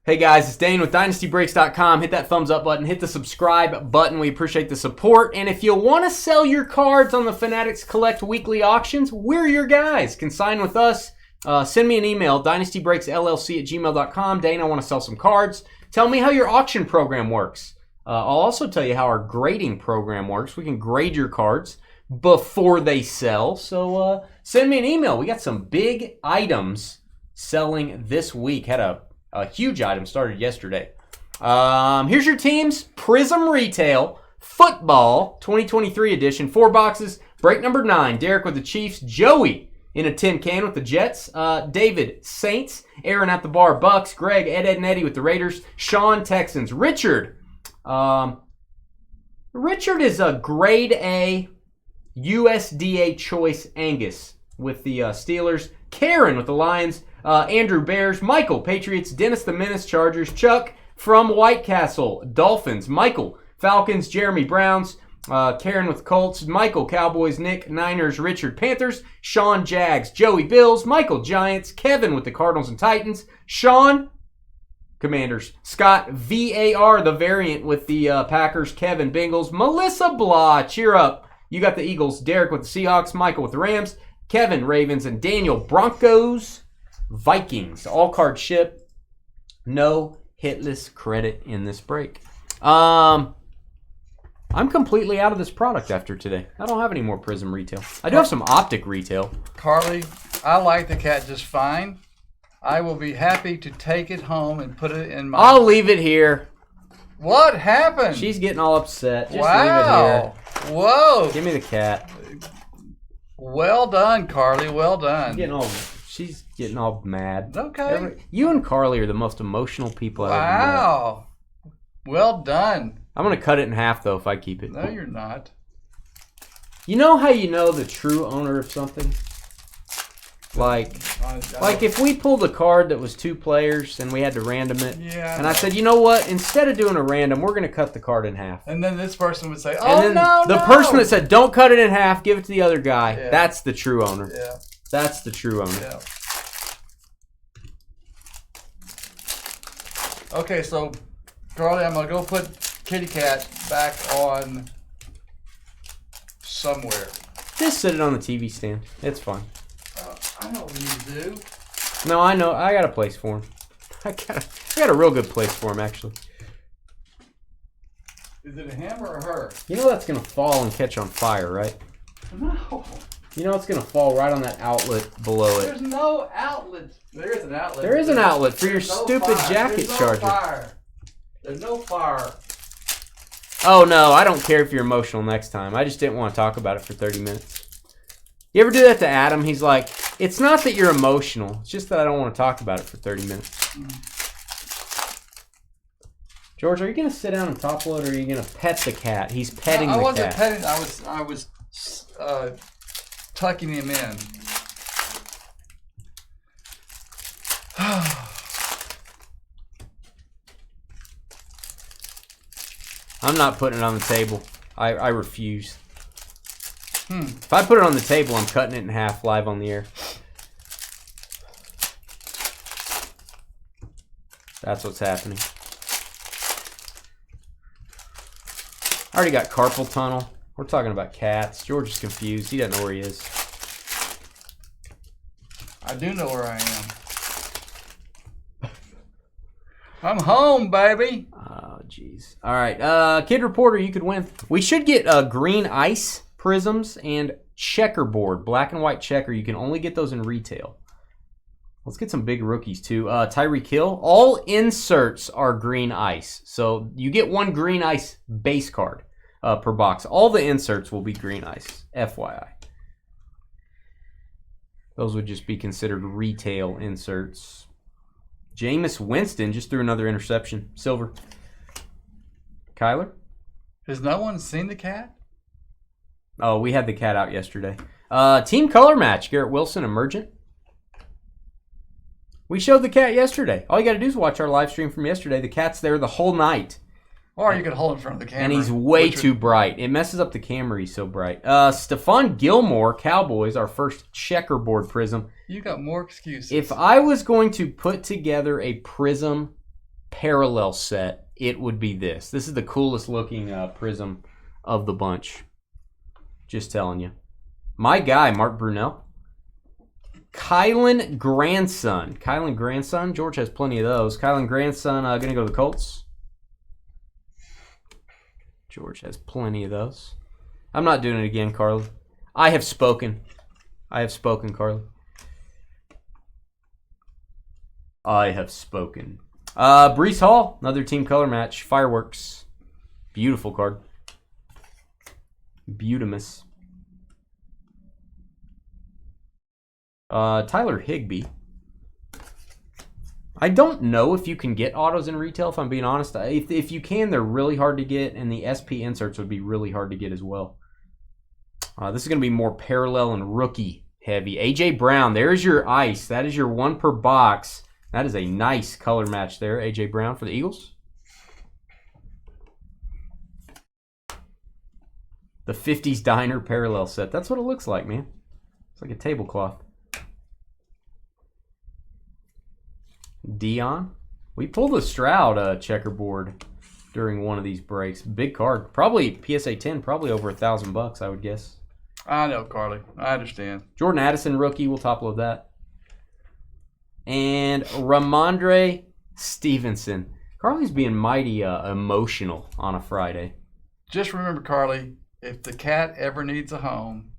Hey guys, it's Dane with DynastyBreaks.com. Hit that thumbs up button. Hit the subscribe button. We appreciate the support. And if you want to sell your cards on the Fanatics Collect weekly auctions, we're your guys. Consign with us. Send me an email, dynastybreaksllc@gmail.com. Dane, I want to sell some cards. Tell me how your auction program works. I'll also tell you how our grading program works. We can grade your cards before they sell. So send me an email. We got some big items selling this week. Had a huge item started yesterday. Here's your teams. Prizm Retail Football 2023 edition. 4 boxes. Break number 9. Derek with the Chiefs. Joey in a tin can with the Jets. David Saints. Aaron at the bar Bucks. Greg, Ed, and Eddie with the Raiders. Sean Texans. Richard. Richard is a grade A USDA Choice Angus with the Steelers. Karen with the Lions. Andrew Bears. Michael Patriots. Dennis the Menace Chargers. Chuck from White Castle Dolphins. Michael Falcons. Jeremy Browns. Karen with Colts. Michael Cowboys. Nick Niners. Richard Panthers. Sean Jags. Joey Bills. Michael Giants. Kevin with the Cardinals and Titans. Sean Commanders. Scott VAR the variant with the Packers. Kevin Bengals. Melissa Blah. Cheer up. You got the Eagles. Derek with the Seahawks. Michael with the Rams. Kevin Ravens. And Daniel Broncos. Vikings. All card ship. No hitless credit in this break. I'm completely out of this product after today. I don't have any more Prizm retail. I do have some optic retail. Carly, I like the cat just fine. I will be happy to take it home and put it in my... I'll leave it here. What happened? She's getting all upset. Just wow. leave it here. Whoa. Give me the cat. Well done, Carly. Well done. She's getting all mad. Okay. You and Carly are the most emotional people I've ever met. Wow. Well done. I'm going to cut it in half, though, if I keep it. No, you're not. You know how you know the true owner of something? Like if we pulled a card that was 2 players and we had to random it. Yeah. And I said, you know what? Instead of doing a random, we're going to cut the card in half. And then this person would say, oh, no, the person that said, don't cut it in half, give it to the other guy. Yeah. That's the true owner. Yeah. That's the true owner. Yeah. Okay, so, Carly, I'm going to go put Kitty Cat back on somewhere. Just sit it on the TV stand. It's fine. I know what we need to do. No, I know. I got a place for him. I got a real good place for him, actually. Is it a him or a her? You know that's going to fall and catch on fire, right? No. You know it's going to fall right on that outlet below it. There's no outlet. There is an outlet. There is an outlet for your stupid jacket charger. Fire. There's no fire. Oh, no. I don't care if you're emotional next time. I just didn't want to talk about it for 30 minutes. You ever do that to Adam? He's like, it's not that you're emotional. It's just that I don't want to talk about it for 30 minutes. George, are you going to sit down and top load, or are you going to pet the cat? He's petting the cat. I wasn't petting. I was tucking him in. I'm not putting it on the table. I refuse. If I put it on the table, I'm cutting it in half live on the air. That's what's happening. I already got carpal tunnel. We're talking about cats. George is confused. He doesn't know where he is. I do know where I am. I'm home, baby. Oh, jeez. All right. Kid Reporter, you could win. We should get green ice Prizms and checkerboard, black and white checker. You can only get those in retail. Let's get some big rookies too. Tyreek Hill. All inserts are green ice, so you get 1 green ice base card per box. All the inserts will be green ice. FYI, those would just be considered retail inserts. Jameis Winston just threw another interception. Silver. Kyler. Has no one seen the cat? Oh, we had the cat out yesterday. Team color match. Garrett Wilson, Emergent. We showed the cat yesterday. All you got to do is watch our live stream from yesterday. The cat's there the whole night. Or you could hold in front of the camera. And he's way too bright. It messes up the camera. He's so bright. Stephon Gilmore, Cowboys, our first checkerboard Prizm. You got more excuses. If I was going to put together a Prizm parallel set, it would be this. This is the coolest looking Prizm of the bunch. Just telling you. My guy, Mark Brunell. Kylan Grandson. Kylan Grandson. George has plenty of those. Kylan Grandson going to go to the Colts. George has plenty of those. I'm not doing it again, Carly. I have spoken. I have spoken, Carly. I have spoken. Brees Hall, another team color match. Fireworks. Beautiful card. Beautimus. Tyler Higbee. I don't know if you can get autos in retail, if I'm being honest. If you can, they're really hard to get, and the SP inserts would be really hard to get as well. This is going to be more parallel and rookie heavy. AJ Brown, there's your ice. That is your 1 per box. That is a nice color match there. AJ Brown for the Eagles. The 50s Diner parallel set. That's what it looks like, man. It's like a tablecloth. Dion. We pulled a Stroud checkerboard during one of these breaks. Big card. Probably PSA 10, probably over $1,000, I would guess. I know, Carly. I understand. Jordan Addison rookie. We'll top load that. And Ramondre Stevenson. Carly's being mighty emotional on a Friday. Just remember, Carly, if the cat ever needs a home,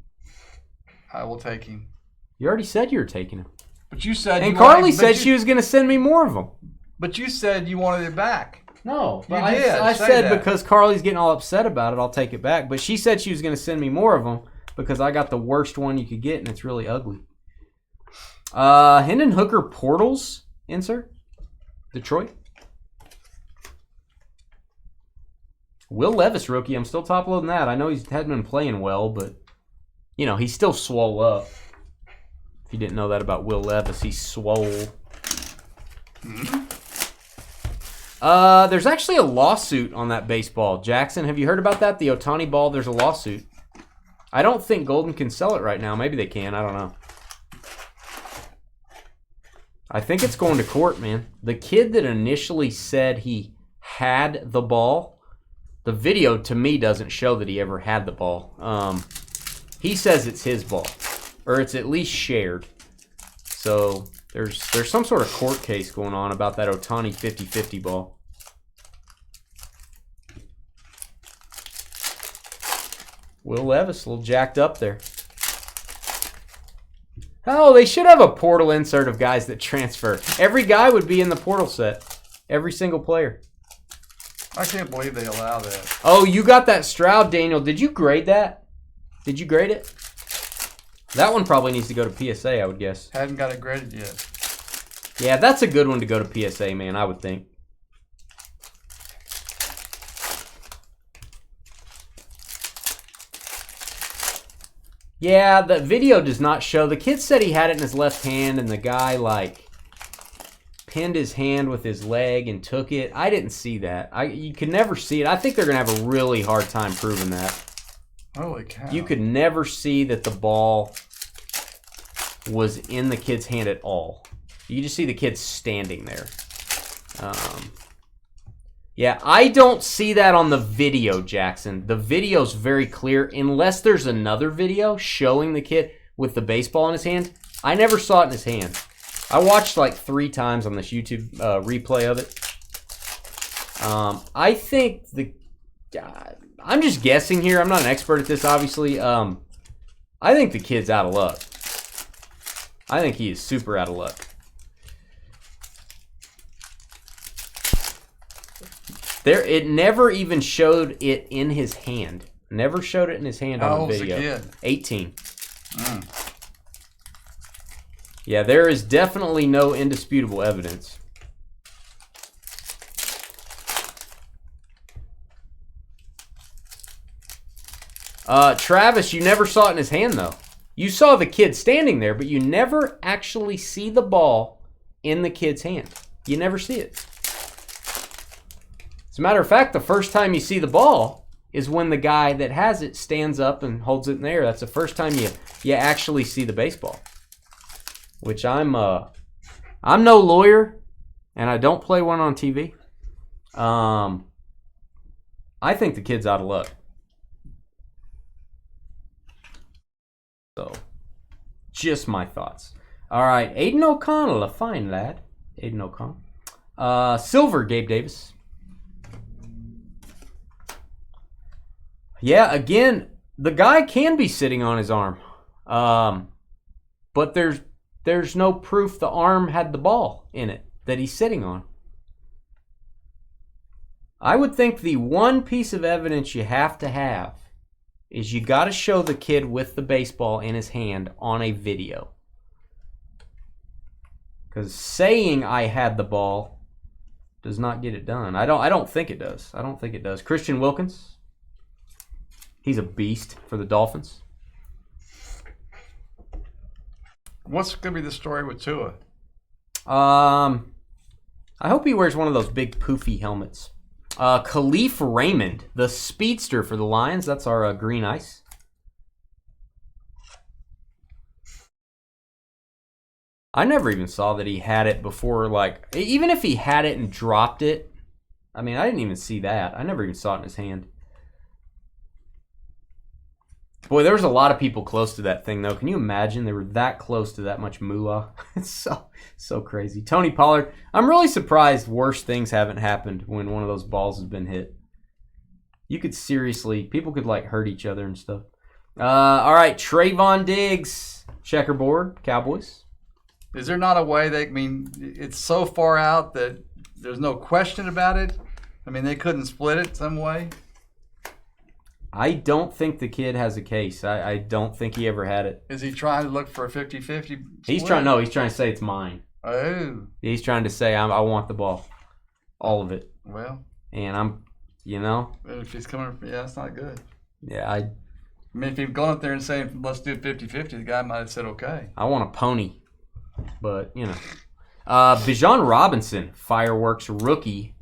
I will take him. You already said you were taking him. But you said... And Carly said she was going to send me more of them. But you said you wanted it back. No. You I did. I say said that. because Carly's getting all upset about it, I'll take it back. But she said she was going to send me more of them because I got the worst one you could get, and it's really ugly. Hendon Hooker Portals insert. Detroit. Will Levis rookie. I'm still top loading that. I know he hadn't been playing well, but you know, he's still swole up. If you didn't know that about Will Levis, he's swole. There's actually a lawsuit on that baseball. Jackson, have you heard about that? The Ohtani ball, there's a lawsuit. I don't think Golden can sell it right now. Maybe they can. I don't know. I think it's going to court, man. The kid that initially said he had the ball, the video to me doesn't show that he ever had the ball. He says it's his ball, or it's at least shared. So there's some sort of court case going on about that Ohtani 50-50 ball. Will Levis, a little jacked up there. Oh, they should have a portal insert of guys that transfer. Every guy would be in the portal set. Every single player. I can't believe they allow that. Oh, you got that Stroud, Daniel. Did you grade that? Did you grade it? That one probably needs to go to PSA, I would guess. Hadn't got it graded yet. Yeah, that's a good one to go to PSA, man, I would think. Yeah, the video does not show. The kid said he had it in his left hand, and the guy, like, pinned his hand with his leg and took it. I didn't see that. You could never see it. I think they're going to have a really hard time proving that. Holy cow. You could never see that the ball was in the kid's hand at all. You just see the kid standing there. Yeah, I don't see that on the video, Jackson. The video's very clear. Unless there's another video showing the kid with the baseball in his hand. I never saw it in his hand. I watched like 3 times on this YouTube replay of it. I think I'm just guessing here. I'm not an expert at this, obviously. I think the kid's out of luck. I think he is super out of luck. It never even showed it in his hand. Never showed it in his hand on the video. How old's the kid? 18. Yeah, there is definitely no indisputable evidence. Travis, you never saw it in his hand, though. You saw the kid standing there, but you never actually see the ball in the kid's hand. You never see it. As a matter of fact, the first time you see the ball is when the guy that has it stands up and holds it in the air. That's the first time you actually see the baseball. Which I'm no lawyer, and I don't play one on TV. I think the kid's out of luck. So, just my thoughts. All right, Aiden O'Connell, a fine lad. Aiden O'Connell. Silver, Gabe Davis. Yeah, again, the guy can be sitting on his arm. But there's no proof the arm had the ball in it that he's sitting on. I would think the one piece of evidence you have to have is you got to show the kid with the baseball in his hand on a video. Because saying I had the ball does not get it done. I don't think it does. I don't think it does. Christian Wilkins. He's a beast for the Dolphins. What's going to be the story with Tua? I hope he wears one of those big poofy helmets. Khalif Raymond, the speedster for the Lions. That's our green ice. I never even saw that he had it before. Like, even if he had it and dropped it, I mean, I didn't even see that. I never even saw it in his hand. Boy, there was a lot of people close to that thing, though. Can you imagine they were that close to that much moolah? It's so crazy. Tony Pollard, I'm really surprised worse things haven't happened when one of those balls has been hit. You could seriously, people could like hurt each other and stuff. All right, Trayvon Diggs, checkerboard, Cowboys. Is there not a way it's so far out that there's no question about it? I mean, they couldn't split it some way? I don't think the kid has a case. I don't think he ever had it. Is he trying to look for a 50-50? He's trying to say it's mine. Oh. He's trying to say I want the ball. All of it. Well. And if he's coming, that's not good. Yeah, I mean, if he'd gone up there and saying, let's do 50-50, the guy might have said, okay. I want a pony. But, Bijan Robinson, fireworks rookie.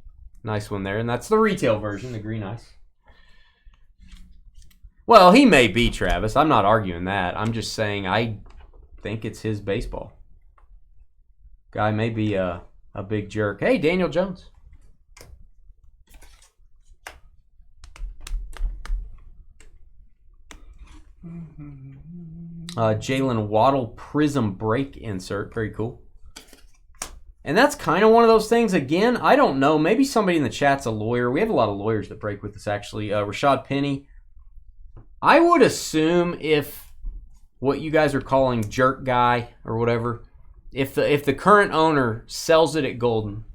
Nice one there. And that's the retail version, the green ice. Well, he may be, Travis. I'm not arguing that. I'm just saying I think it's his baseball. Guy may be a big jerk. Hey, Daniel Jones. Jalen Waddle Prizm break insert. Very cool. And that's kind of one of those things. Again, I don't know. Maybe somebody in the chat's a lawyer. We have a lot of lawyers that break with us, actually. Rashad Penny. I would assume if what you guys are calling jerk guy or whatever, if the current owner sells it at Golden,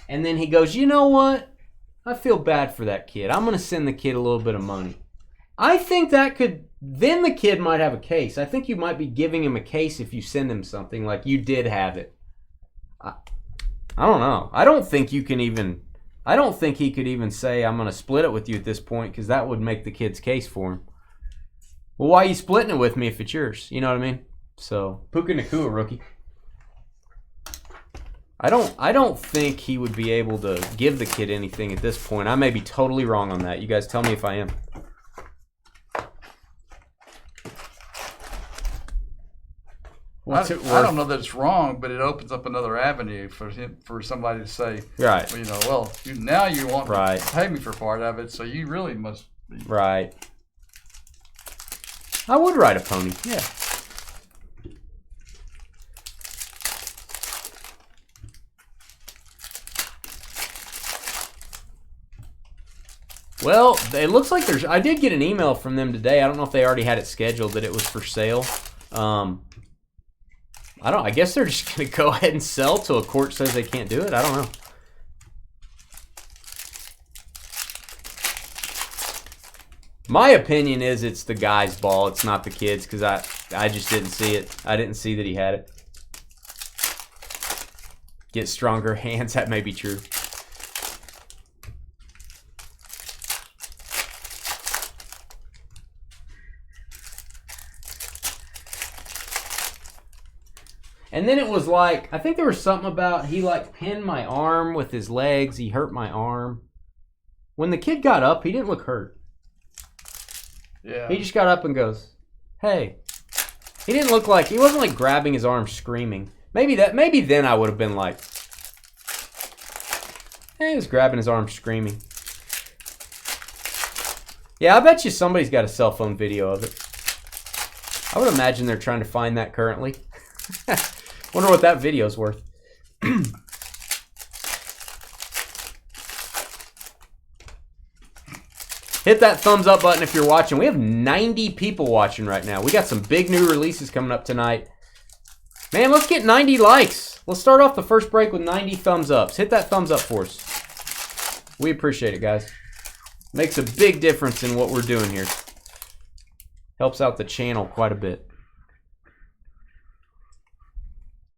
and then he goes, you know what? I feel bad for that kid. I'm going to send the kid a little bit of money. I think then the kid might have a case. I think you might be giving him a case if you send him something like you did have it. I don't know. I don't think he could even say, I'm going to split it with you at this point, because that would make the kid's case for him. Well, why are you splitting it with me if it's yours? You know what I mean? So, Puka Nacua, rookie. I don't think he would be able to give the kid anything at this point. I may be totally wrong on that. You guys tell me if I am. I don't know that it's wrong, but it opens up another avenue for somebody to say, right? Well, now you want right. to pay me for part of it, so you really must be. Right. I would ride a pony, yeah. Well, it looks like I did get an email from them today. I don't know if they already had it scheduled that it was for sale. I guess they're just going to go ahead and sell till a court says they can't do it. I don't know. My opinion is it's the guy's ball. It's not the kid's, because I just didn't see it. I didn't see that he had it. Get stronger hands. That may be true. And then it was like, I think there was something about he like pinned my arm with his legs. He hurt my arm. When the kid got up, he didn't look hurt. Yeah. He just got up and goes, hey. He didn't look like, he wasn't like grabbing his arm screaming. Maybe then I would have been like, He was grabbing his arm screaming. Yeah, I bet you somebody's got a cell phone video of it. I would imagine they're trying to find that currently. Wonder what that video's worth. Hit that thumbs up button if you're watching. We have 90 people watching right now. We got some big new releases coming up tonight. Man, let's get 90 likes. Let's start off the first break with 90 thumbs ups. Hit that thumbs up for us. We appreciate it, guys. Makes a big difference in what we're doing here. Helps out the channel quite a bit.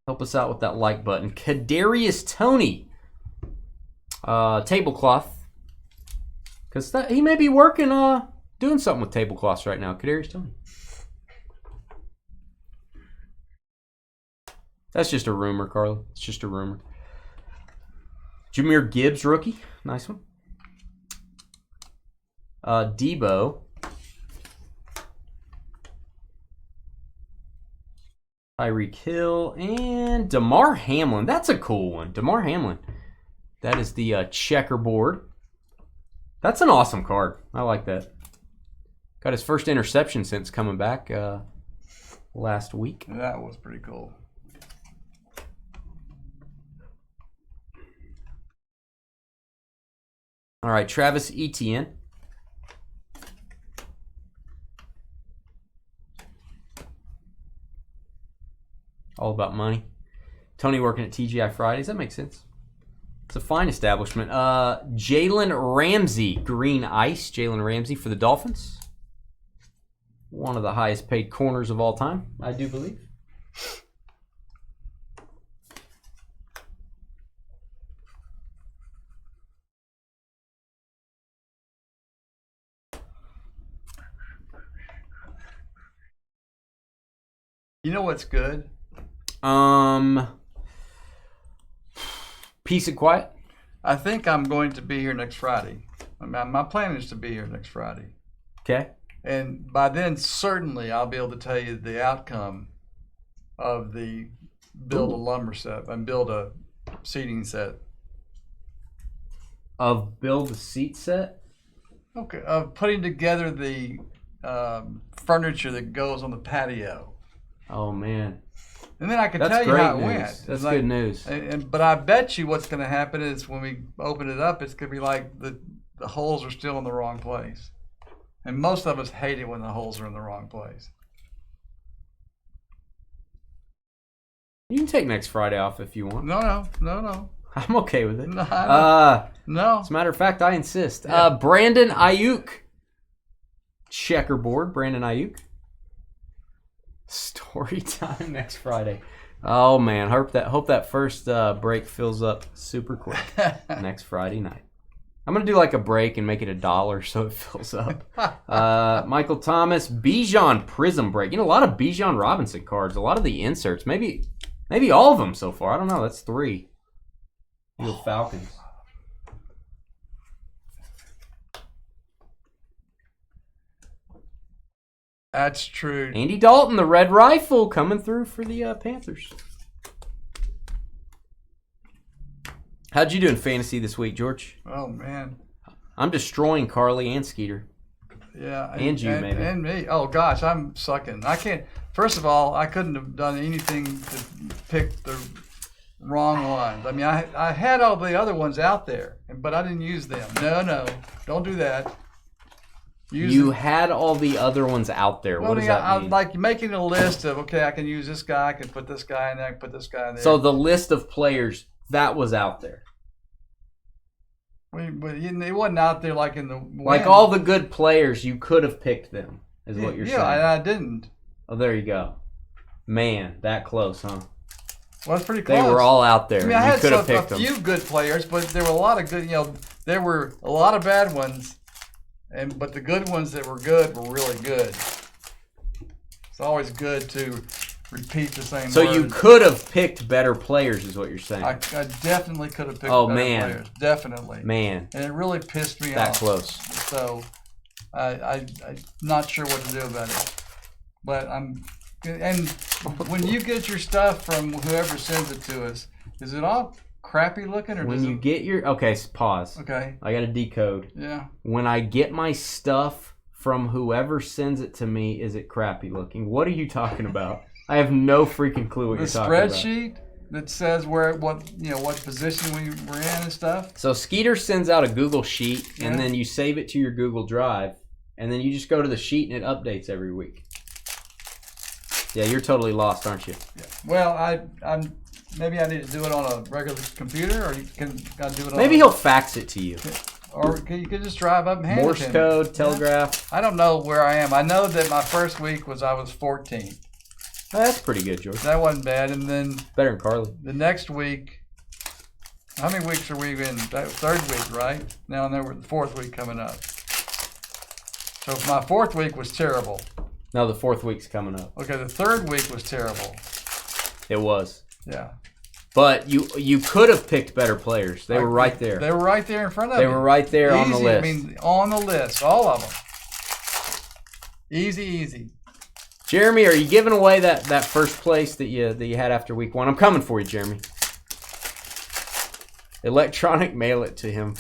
Help us out with that like button. Kadarius Toney. Tablecloth. Because he may be working, doing something with tablecloths right now. Kadarius Toney. That's just a rumor, Carly. It's just a rumor. Jahmyr Gibbs, rookie. Nice one. Debo. Tyreek Hill. And Damar Hamlin. That's a cool one. Damar Hamlin. That is the checkerboard. That's an awesome card. I like that. Got his first interception since coming back last week. That was pretty cool. All right, Travis Etienne. All about money. Tony working at TGI Fridays. That makes sense. It's a fine establishment. Jalen Ramsey, green ice. Jalen Ramsey for the Dolphins. One of the highest paid corners of all time, I do believe. You know what's good? Peace and quiet. I think I'm going to be here next Friday. My plan is to be here next Friday. Okay. And by then, certainly, I'll be able to tell you the outcome of the build a lumber set and build a seating set. Of build a seat set? Okay. Of putting together the furniture that goes on the patio. Oh, man. And then I can tell you how it went. That's good news. But I bet you what's going to happen is when we open it up, it's going to be like the holes are still in the wrong place. And most of us hate it when the holes are in the wrong place. You can take next Friday off if you want. No. I'm okay with it. No. As a matter of fact, I insist. Yeah. Brandon Ayuk. Checkerboard, Brandon Ayuk. Story time next Friday. Oh man, hope that first break fills up super quick next Friday night. I'm gonna do like a break and make it $1 so it fills up. Michael Thomas, Bijan Prizm break. You know, a lot of Bijan Robinson cards. A lot of the inserts. Maybe all of them so far. I don't know. That's 3. Real Falcons. That's true. Andy Dalton, the red rifle, coming through for the Panthers. How'd you do in fantasy this week, George? Oh, man. I'm destroying Carly and Skeeter. Yeah. And you, maybe. And me. Oh, gosh, I'm sucking. I can't. First of all, I couldn't have done anything to pick the wrong ones. I mean, I had all the other ones out there, but I didn't use them. No. Don't do that. You had all the other ones out there. What does that mean? Like making a list of, okay, I can use this guy, I can put this guy in there, I can put this guy in there. So the list of players, that was out there. But it wasn't out there like in the wind. Like all the good players, you could have picked them, is what you're saying. Yeah, I didn't. Oh, there you go. Man, that close, huh? Well, it's pretty close. They were all out there. I mean, I had a few good players, but there were a lot of good, there were a lot of bad ones. But the good ones that were good were really good. It's always good to repeat the same So words. you could have picked better players, is what you're saying. I definitely could have picked better players. Definitely. Man. And it really pissed me off. That close. So I'm not sure what to do about it. But and when you get your stuff from whoever sends it to us, is it all crappy looking, or when you get your pause. Okay. I got to decode. Yeah. When I get my stuff from whoever sends it to me, is it crappy looking? What are you talking about? I have no freaking clue what you're talking about. The spreadsheet that says what position we were in and stuff. So Skeeter sends out a Google sheet, and then you save it to your Google Drive, and then you just go to the sheet and it updates every week. Yeah, you're totally lost, aren't you? Yeah. Well, I'm maybe I need to do it on a regular computer, or I do it on maybe he'll fax it to you. Or you could just drive up and hand Morse it to me. code, telegraph. I don't know where I am. I know that my first week I was 14. Oh, that's pretty good, George. That wasn't bad. And then better than Carly. The next week, how many weeks are we in? That third week, right? Now and then we're the fourth week coming up. So my fourth week was terrible. No, the fourth week's coming up. Okay, the third week was terrible. It was. Yeah. But you could have picked better players. They were right there. They were right there in front of you. you. They were right there on the list. I mean, on the list, all of them. Easy. Jeremy, are you giving away that first place that you had after week 1? I'm coming for you, Jeremy. Electronic mail it to him.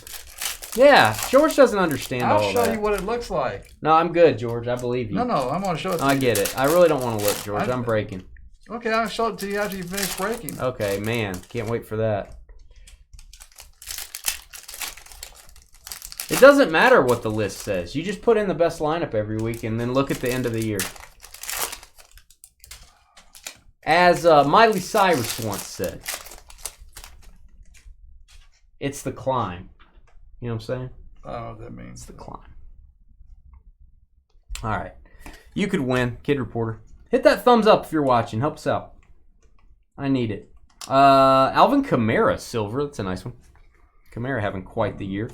Yeah, George doesn't understand all of that. I'll show you what it looks like. No, I'm good, George. I believe you. No, I'm going to show it to you. I get it. I really don't want to look, George. I'm breaking. Okay, I'll show it to you after you finish breaking. Okay, man. Can't wait for that. It doesn't matter what the list says. You just put in the best lineup every week and then look at the end of the year. As Miley Cyrus once said, it's the climb. You know what I'm saying? I don't know what that means. It's the climb. All right. You could win, Kid Reporter. Hit that thumbs up if you're watching. Help us out. I need it. Alvin Kamara, silver. That's a nice one. Kamara having quite the year.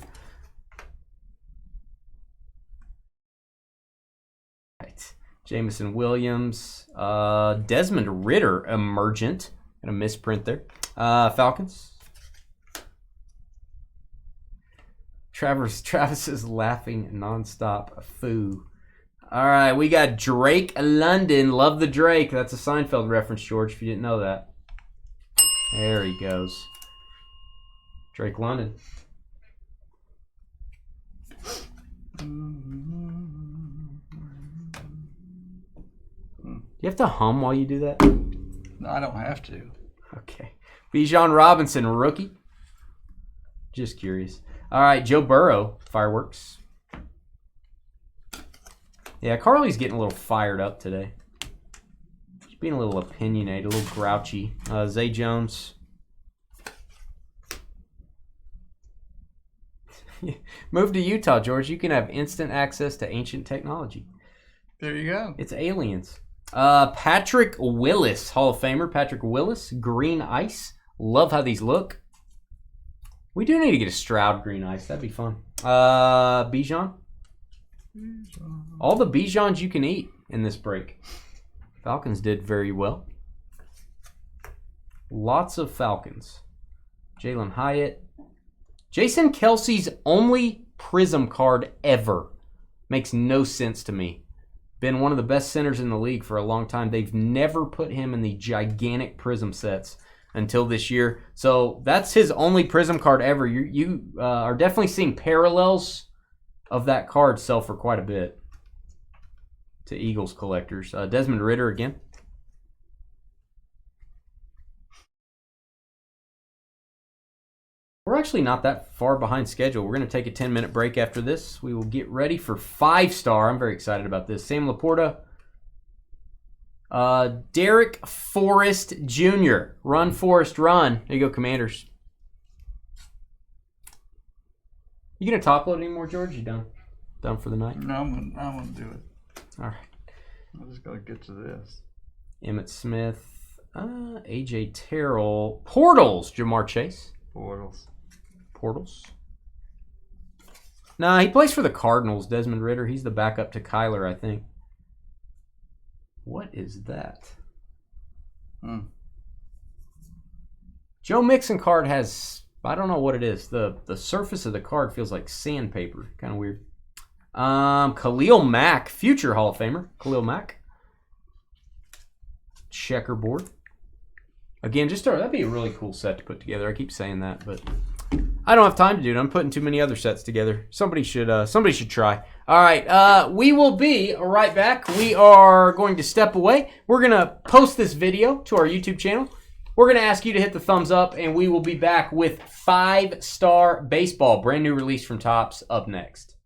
Right. Jameson Williams. Desmond Ritter, emergent. Got a misprint there. Falcons. Travis is laughing nonstop. Foo. All right, we got Drake London. Love the Drake. That's a Seinfeld reference, George, if you didn't know that. There he goes. Drake London. You have to hum while you do that? No, I don't have to. Okay. Bijan Robinson, rookie. Just curious. All right, Joe Burrow, fireworks. Yeah, Carly's getting a little fired up today. She's being a little opinionated, a little grouchy. Zay Jones. Move to Utah, George. You can have instant access to ancient technology. There you go. It's aliens. Patrick Willis, Hall of Famer. Patrick Willis, green ice. Love how these look. We do need to get a Stroud green ice. That'd be fun. Bijan. All the Bijans you can eat in this break. Falcons did very well. Lots of Falcons. Jalen Hyatt. Jason Kelsey's only Prizm card ever. Makes no sense to me. Been one of the best centers in the league for a long time. They've never put him in the gigantic Prizm sets until this year. So that's his only Prizm card ever. You are definitely seeing parallels of that card sell for quite a bit to Eagles collectors. Desmond Ritter again. We're actually not that far behind schedule. We're going to take a 10-minute break after this. We will get ready for 5-star. I'm very excited about this. Sam Laporta. Derek Forrest Jr. Run, Forrest, run. There you go, Commanders. You going to top load anymore, George? You done? Done for the night? No, I'm going to do it. All right. I'm just going to get to this. Emmitt Smith. A.J. Terrell. Portals. Jamar Chase. Portals. Nah, he plays for the Cardinals, Desmond Ritter. He's the backup to Kyler, I think. What is that? Joe Mixon card has, I don't know what it is. The surface of the card feels like sandpaper. Kind of weird. Khalil Mack, future Hall of Famer. Khalil Mack. Checkerboard. Again, that'd be a really cool set to put together. I keep saying that, but I don't have time to do it. I'm putting too many other sets together. Somebody should try. All right, we will be right back. We are going to step away. We're going to post this video to our YouTube channel. We're going to ask you to hit the thumbs up, and we will be back with 5-Star Baseball, brand new release from Topps, up next.